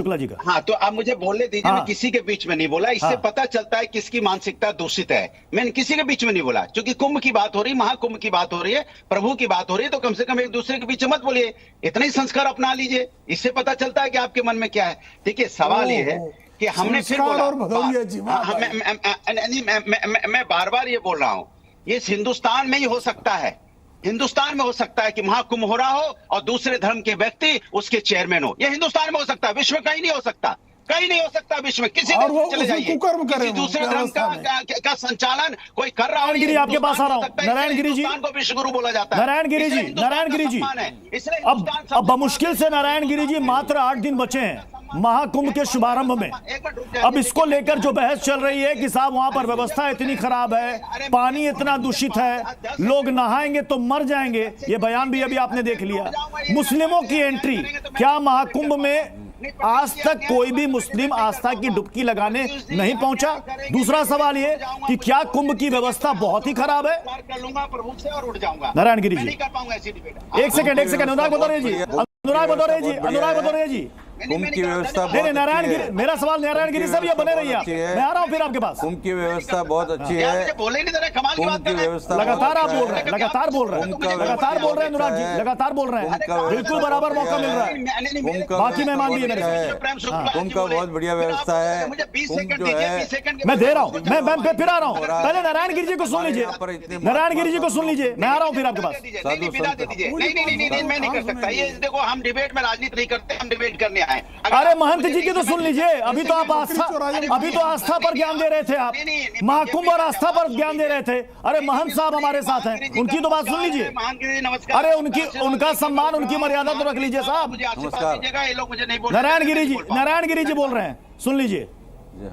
शुक्ला जी का। हाँ, तो आप मुझे बोलने दीजिए। मैं किसी के बीच में नहीं बोला। इससे पता चलता है किसकी मानसिकता दूषित है। मैंने किसी के बीच में नहीं बोला, क्योंकि कुंभ की बात हो रही, महाकुंभ की बात हो रही है, प्रभु की बात हो रही है, तो कम से कम एक दूसरे के बीच मत बोलिए। इतना ही संस्कार अपना लीजिए। इससे पता चलता है कि आपके मन में क्या है। देखिए, सवाल ये है कि हमने फिर बोला, मैं बार बार ये बोल रहा हूं, ये हिंदुस्तान में ही हो सकता है। हिंदुस्तान में हो सकता है कि महाकुंभ हो रहा हो और दूसरे धर्म के व्यक्ति उसके चेयरमैन हो। यह हिंदुस्तान में हो सकता है, विश्व में कहीं नहीं हो सकता। कहीं नहीं हो सकता विश्व में। किसी देश में चले जाइए, किसी दूसरे धर्म का संचालन कोई कर रहा है। आपके पास आ रहा हूं, नारायण गिरी जी। को विश्व गुरु बोला जाता है। नारायण गिरी जी, नारायण गिरी जी, अब बमुश्किल से नारायण गिरी जी मात्र 8 दिन बचे हैं महाकुंभ के शुभारंभ में। अब इसको लेकर जो बहस चल रही है कि साहब वहां पर व्यवस्था इतनी खराब है, पानी इतना दूषित है, लोग नहाएंगे तो मर जाएंगे, ये बयान भी अभी आपने देख लिया। मुस्लिमों की एंट्री, क्या महाकुंभ में आज तक कोई भी मुस्लिम आस्था की डुबकी लगाने नहीं पहुंचा? दूसरा सवाल ये कि क्या कुंभ की व्यवस्था बहुत ही खराब है? नारायण गिरी जी, एक सेकंड अनुराग भदौरिया जी, अनुराग भदौरिया जी, कुंभ की व्यवस्था नहीं, नारायण गिरी, मेरा सवाल नारायण गिरी साहब, ये बने रहिए, मैं आ रहा हूँ फिर आपके पास। कुंभ की व्यवस्था बहुत अच्छी है। कुंभ की व्यवस्था लगातार आप बोल रहे हैं, लगातार बोल रहे हैं अनुराग जी, लगातार बोल रहे हैं, बिल्कुल बराबर मौका मिल रहा है। बाकी मेहमान भी है। कुंभ का बहुत बढ़िया व्यवस्था है। कुंभ जो है, मैं दे रहा हूँ, मैं फिर आ रहा हूँ। पहले नारायण गिरी जी को सुन लीजिए, नारायण गिरी जी को सुन लीजिए, मैं आ रहा हूँ फिर आपके पास। नहीं, मैं नहीं कर सकता ये। देखो, हम डिबेट में राजनीति नहीं करते, हम डिबेट करने। अरे महंत जी की तो सुन लीजिए, अभी तो आस्था पर ज्ञान दे रहे थे आप, महाकुंभ और आस्था पर ज्ञान दे रहे थे। अरे महंत साहब हमारे साथ हैं, उनकी तो बात सुन लीजिए। अरे उनका सम्मान, उनकी मर्यादा तो रख लीजिए साहब। नारायण गिरी जी बोल रहे हैं, सुन लीजिए।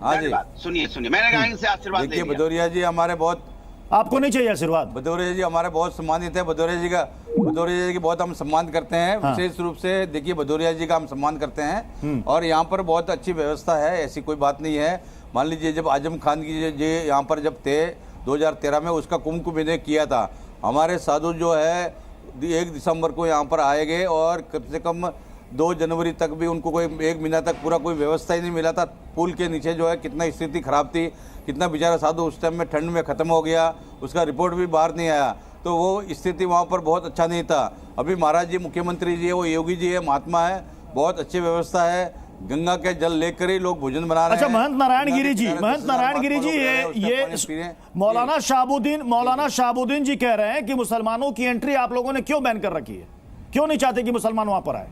हाँ जी, सुनिए, मैंने कहा इनसे आशीर्वाद। देखिए, भदौरिया जी हमारे बहुत, आपको नहीं चाहिए आशीर्वाद? भदौरिया जी हमारे बहुत सम्मानित है। भदौरिया जी की बहुत हम सम्मान करते हैं। विशेष रूप से देखिए, भदौरिया जी का हम सम्मान करते हैं और यहाँ पर बहुत अच्छी व्यवस्था है, ऐसी कोई बात नहीं है। मान लीजिए, जब आजम खान की जी यहाँ पर जब थे 2013 में, उसका कुंभ को मैंने किया था। हमारे साधु जो है 1 दिसंबर को यहाँ पर आए गए और कम से कम 2 जनवरी तक भी उनको कोई 1 महीना तक पूरा कोई व्यवस्था ही नहीं मिला था। पुल के नीचे जो है कितना स्थिति खराब थी, कितना बेचारा साधु उस टाइम में ठंड में ख़त्म हो गया, उसका रिपोर्ट भी बाहर नहीं आया। तो वो स्थिति वहाँ पर बहुत अच्छा नहीं था। अभी महाराज जी, मुख्यमंत्री जी है, वो योगी जी है, महात्मा है, बहुत अच्छी व्यवस्था है। गंगा के जल लेकर ही लोग भोजन बना रहे हैं। अच्छा, महंत नारायण गिरी जी, ये मौलाना शाहबुद्दीन जी कह रहे हैं कि मुसलमानों की एंट्री आप लोगों ने क्यों बैन कर रखी है? क्यों नहीं चाहते कि मुसलमान वहां पर आए?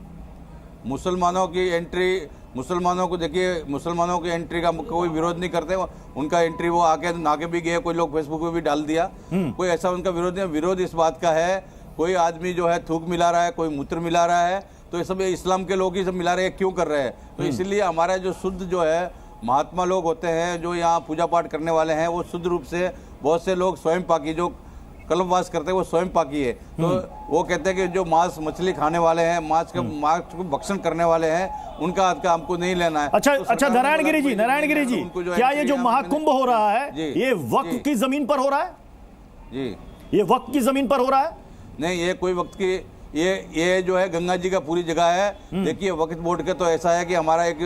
मुसलमानों की एंट्री, मुसलमानों को देखिए, मुसलमानों की एंट्री का कोई विरोध नहीं करते। उनका एंट्री वो आके नाके भी गए, कोई लोग फेसबुक पे भी डाल दिया, कोई ऐसा उनका विरोध नहीं। विरोध इस बात का है, कोई आदमी जो है थूक मिला रहा है, कोई मूत्र मिला रहा है, तो ये सब इस्लाम के लोग ही सब मिला रहे हैं, क्यों कर रहे हैं? तो इसलिए हमारा जो शुद्ध जो है महात्मा लोग होते हैं, जो यहाँ पूजा पाठ करने वाले हैं, वो शुद्ध रूप से, बहुत से लोग स्वयं पाकी, जो कल्पवास करते हैं वो स्वयं पाकी है। तो वो कहते हैं कि जो मांस मछली खाने वाले हैं, मांस को भक्षण करने वाले हैं, उनका हाथ का हमको नहीं लेना है। अच्छा, नारायण गिरी जी, क्या ये जो महाकुंभ हो रहा है, ये वक्फ की जमीन पर हो रहा है? जी, ये वक्फ की जमीन पर हो रहा है? नहीं, ये कोई वक्त की, ये जो है गंगा जी का पूरी जगह है। देखिए, वक्फ बोर्ड के तो ऐसा है कि हमारा एक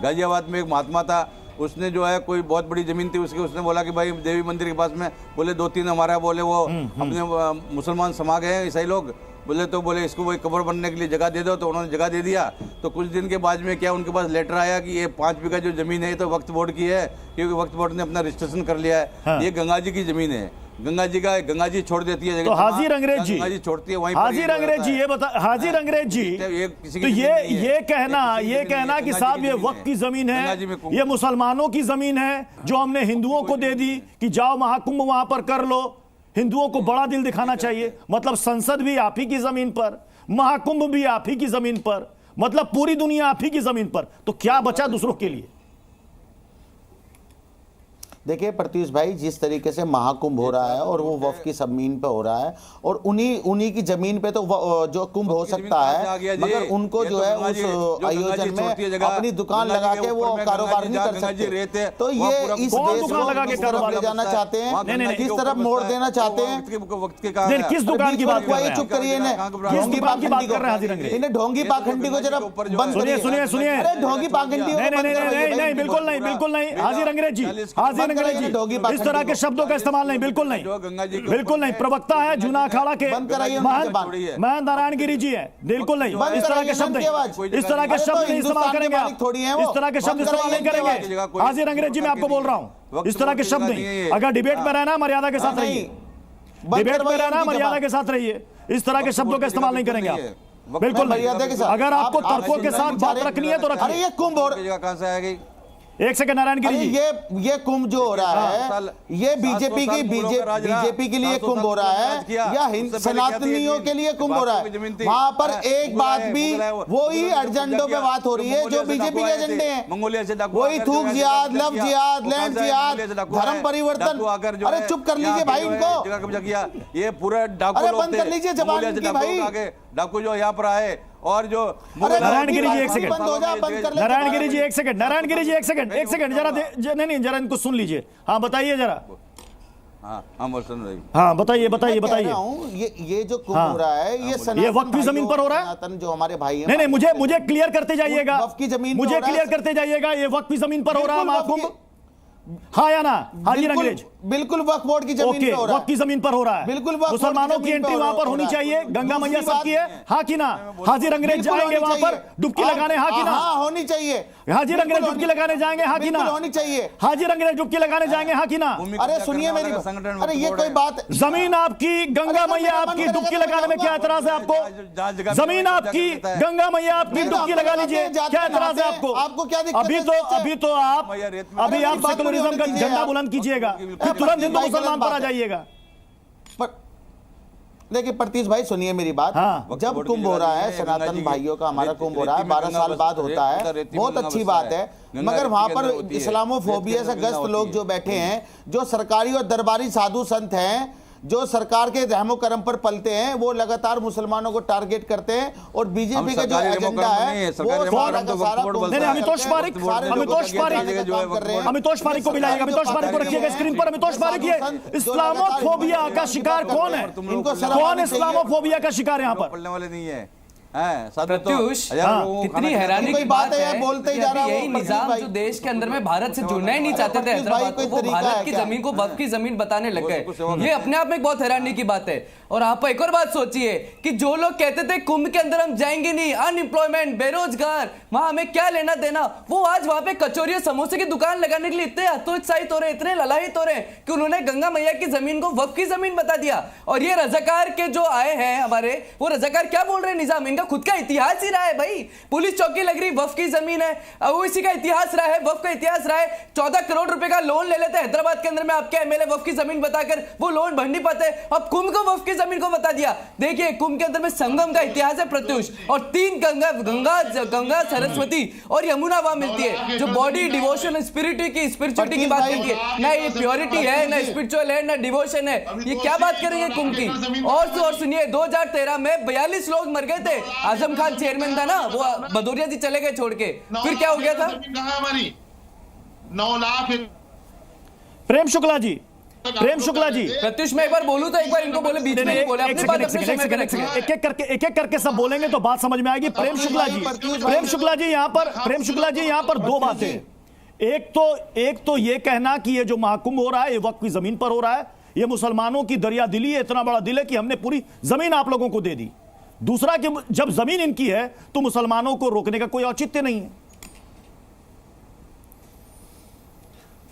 गाजियाबाद में एक महात्मा था, उसने जो है कोई बहुत बड़ी जमीन थी उसकी, उसने बोला कि भाई देवी मंदिर के पास में, बोले 2-3 हमारा, बोले वो अपने मुसलमान समा गए हैं, ईसाई लोग, बोले इसको वही कब्र बनने के लिए जगह दे दो। तो उन्होंने जगह दे दिया। तो कुछ दिन के बाद में क्या उनके पास लेटर आया कि ये 5 बीघा जो जमीन है, ये तो वक्फ बोर्ड की है, क्योंकि वक्फ बोर्ड ने अपना रजिस्ट्रेशन कर लिया है। ये गंगा जी की जमीन है, गंगा जी छोड़ देती है। तो हाजिर अंग्रेज जी, गंगा जी छोड़ती है वहीं। हाजिर अंग्रेज जी, ये बता, हाजिर अंग्रेज जी, तो ये कहना कि साहब ये वक्फ की जमीन है, ये मुसलमानों की जमीन है, जो हमने हिंदुओं को दे दी कि जाओ महाकुंभ वहां पर कर लो। हिंदुओं को बड़ा दिल दिखाना चाहिए, मतलब संसद भी आप ही की जमीन पर, महाकुंभ भी आप ही की जमीन पर, मतलब पूरी दुनिया आप ही की जमीन पर, तो क्या बचा दूसरों के लिए? देखिए प्रत्युष भाई, जिस तरीके से महाकुंभ हो रहा है और वो वफ की जमीन पे हो रहा है और उन्हीं की जमीन पे तो जो कुंभ हो सकता है, मगर उनको जो है उस आयोजन में अपनी दुकान लगा के वो कारोबार नहीं कर सकते। तो ये इस देश को ले जाना चाहते हैं, किस तरफ मोड़ देना चाहते हैं। किस दुकान की बात कर रहे हैं? चुप करिए, ढोंगी पाखंडी इन्हें ढोंगी पाखंडी को जरा बंद करिए। सुनिए ढोंगी पाखंडी नहीं, बिल्कुल नहीं हाजिर अंग्रेज जी, इस तरह के शब्दों का इस्तेमाल नहीं, बिल्कुल नहीं। प्रवक्ता है जूना अखाड़ा के महंत नारायण गिरी जी है, बिल्कुल नहीं इस तरह के शब्द नहीं इस्तेमाल करेंगे आप, इस तरह के शब्द इस्तेमाल नहीं करेंगे। हाजिर अंग्रेज जी मैं आपको बोल रहा हूँ, इस तरह के शब्द नहीं। अगर डिबेट में रहना मर्यादा के साथ रहिए, डिबेट में रहना मर्यादा के साथ रहिए, इस तरह के शब्दों का इस्तेमाल नहीं करेंगे आप, बिल्कुल नहीं। अगर आपको तर्कों के साथ बात रखनी है तो रखिए। ये कुंभ कहां से आएगी? एक सेकंड नारायण गिरी जी, ये कुंभ जो हो रहा है ये बीजेपी के लिए कुंभ हो रहा है या सनातनियों के लिए कुंभ हो रहा है? वहां पर एक बात भी वही एजेंडों पे बात हो रही है जो बीजेपी के एजेंडे हैं, वही थूक जिहाद, लव जिहाद, लैंड जिहाद, धर्म परिवर्तन। अरे चुप कर लीजिए भाई इनको, ये पूरा डाकू, अरे बंद कर लीजिए जबान इनकी भाई। डाकू जो यहाँ पर आए और जो नारायण गिरी जी एक सेकंड, नारायण गिरी जी एक सेकंड जरा नहीं जरा इनको सुन लीजिए। हाँ बताइए जरा। हाँ बताइए। ये जो कुंभ हो रहा है ये वक्त की जमीन पर हो रहा है, जो हमारे भाई नहीं मुझे क्लियर करते जाइएगा, वक्त की जमीन मुझे क्लियर करते जाइएगा, ये वक्त की जमीन पर हो रहा है महाकुंभ, हाँ या ना? हाजिर अंग्रेज बिल्कुल वक्फ बोर्ड की जमीन पे हो रहा है, वक्फ की जमीन पर हो रहा है, बिल्कुल मुसलमानों की एंट्री वहां पर होनी चाहिए, गंगा मैया सबकी है, हाँ कि ना? हाजिर अंग्रेज जाएंगे वहां पर डुबकी लगाने, हाँ कि ना? होनी चाहिए। हाजिर अंग्रेज डुबकी लगाने जाएंगे, हाँ कि ना? होनी चाहिए। हाजिर अंग्रेज डुबकी लगाने जाएंगे, हाँ कि ना? अरे सुनिए मेरी, अरे ये कोई बात, जमीन आपकी, गंगा मैया आपकी, डुबकी लगाने में क्या एतराज है आपको? जमीन आपकी, गंगा मैया आपकी, डुबकी लगा लीजिए, क्या एतराज है आपको? आपको क्या दिक्कत? अभी आप सेकुलरिज्म का झंडा बुलंद कीजिएगा, फिर तुरंत हिंदू मुसलमान पर आ जाइएगा। देखिए प्रत्युष भाई सुनिए मेरी बात, जब कुंभ हो रहा है सनातन भाइयों का, हमारा कुंभ हो रहा है 12 साल बाद होता है, बहुत अच्छी बात है, मगर वहां पर इस्लामोफोबिया से ग्रस्त लोग जो बैठे हैं, जो सरकारी और दरबारी साधु संत हैं, जो सरकार के रहमो करम पर पलते हैं, वो लगातार मुसलमानों को टारगेट करते हैं और बीजेपी का जो एजेंडा है अमितोष पारिक को मिलाएगा, अमितोष पारिक को रखिएगा स्क्रीन पर। अमितोष पारिक ये इस्लामोफोबिया का शिकार कौन है? कौन इस्लामोफोबिया का शिकार यहाँ पर? पढ़ने वाले नहीं है। प्रत्युष, कितनी हैरानी की बात है, बोलते जा रहा है यही निजाम जो देश के अंदर में भारत से जुड़ना ही नहीं चाहते थे हैदराबाद को, वो भारत की जमीन को वक्फ की जमीन बताने लग गए। ये अपने आप में एक बहुत हैरानी की बात है। और आप एक और बात सोचिए कि जो लोग कहते थे कुंभ के अंदर हम जाएंगे नहीं, अनएम्प्लॉयमेंट, बेरोजगार, वहां हमें क्या लेना देना, वो आज वहां पे कचौरी और समोसे की दुकान लगाने के लिए इतने हतोत्साहित हो रहे, इतने ललायित हो रहे कि उन्होंने गंगा मैया की जमीन को वक्फ की जमीन बता दिया। और ये रजाकार के जो आए हैं हमारे, वो रजाकार क्या बोल रहे हैं? निजाम इनका खुद का इतिहास ही रहा है भाई, पुलिस चौकी लग रही वक्फ की जमीन है, वो इसी का इतिहास रहा है, वक्फ का इतिहास रहा है। 14 करोड़ रुपए का लोन ले लेते हैं हैदराबाद के अंदर में आपके एमएलए वक्फ की जमीन बताकर, वो लोन भर नहीं पाते, अब कुंभ को वक्फ की जमीन को बता दिया। देखिए कुंभ के अंदर में संगम का इतिहास है प्रत्युष, और 3 गंगा सरस्वती और यमुना वहां मिलती है, जो बॉडी डिवोशन स्पिरिचुअलिटी की बात करती है। ना ये प्योरिटी है, ना स्पिरिचुअल है, ना डिवोशन है, ये क्या बात करेंगे कुंभ की? और सुनिए 2013 में 42 लोग मर गए थे, आजम खान चेयरमैन था ना, वो भदौरिया जी चले गए छोड़ के, फिर क्या हो गया था? 9 लाख। प्रेम शुक्ला जी, प्रत्युष मैं एक बार बोलूं तो एक बार इनको बोले, बीच में नहीं बोले, अपनी बात अपने समय पे रखिए। एक एक करके सब बोलेंगे तो बात समझ में आएगी। प्रेम शुक्ला जी यहाँ पर 2 बातें, एक तो ये कहना कि ये जो महाकुंभ हो रहा है ये वक्फ की जमीन पर हो रहा है, ये मुसलमानों की दरिया दिली है, इतना बड़ा दिल है कि हमने पूरी जमीन आप लोगों को दे दी। दूसरा कि जब जमीन इनकी है तो मुसलमानों को रोकने का कोई औचित्य नहीं है।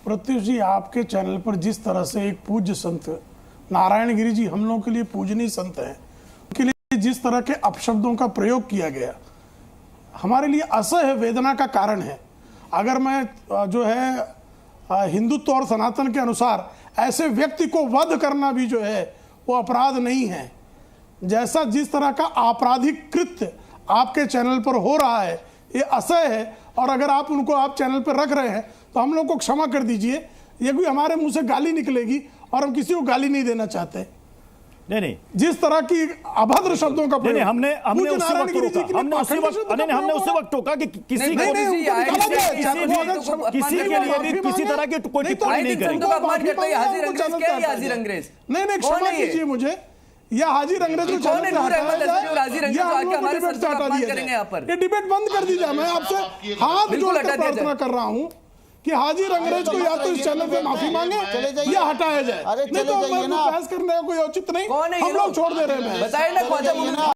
प्रत्युष जी, आपके चैनल पर जिस तरह से एक पूज्य संत नारायण गिरी जी हम लोगों के लिए पूजनीय संत हैं, उनके लिए जिस तरह के अपशब्दों का प्रयोग किया गया हमारे लिए असह्य वेदना का कारण है। अगर मैं जो है हिंदुत्व और सनातन के अनुसार ऐसे व्यक्ति को वध करना भी जो है वो अपराध नहीं है, जैसा जिस तरह का आपराधिक कृत्य आपके चैनल पर हो रहा है ये असह्य है। और अगर आप उनको आप चैनल पर रख रहे हैं तो हम लोग को क्षमा कर दीजिए, ये कोई हमारे मुंह से गाली निकलेगी और हम किसी को गाली नहीं देना चाहते। नहीं जिस तरह की अभद्र शब्दों का नहीं, हमने उसी वक्त टोका, हमने उसी वक्त टोका कि किसी के लिए भी किसी तरह की कोई टिप्पणी नहीं करेंगे। नहीं, क्षमा कीजिए मुझे, या हाजिर अंग्रेज को चैनल से हटा दिया जाए, ये डिबेट बंद कर दी जाए। मैं आपसे हाथ जोड़कर प्रार्थना कर रहा हूँ कि हाजिर अंग्रेज को या तो इस चैनल पे माफी मांगे या हटाया जाए। अरे नहीं तो बहस करने का कोई औचित्य नहीं, हम लोग छोड़ दे रहे हैं। बताइए ना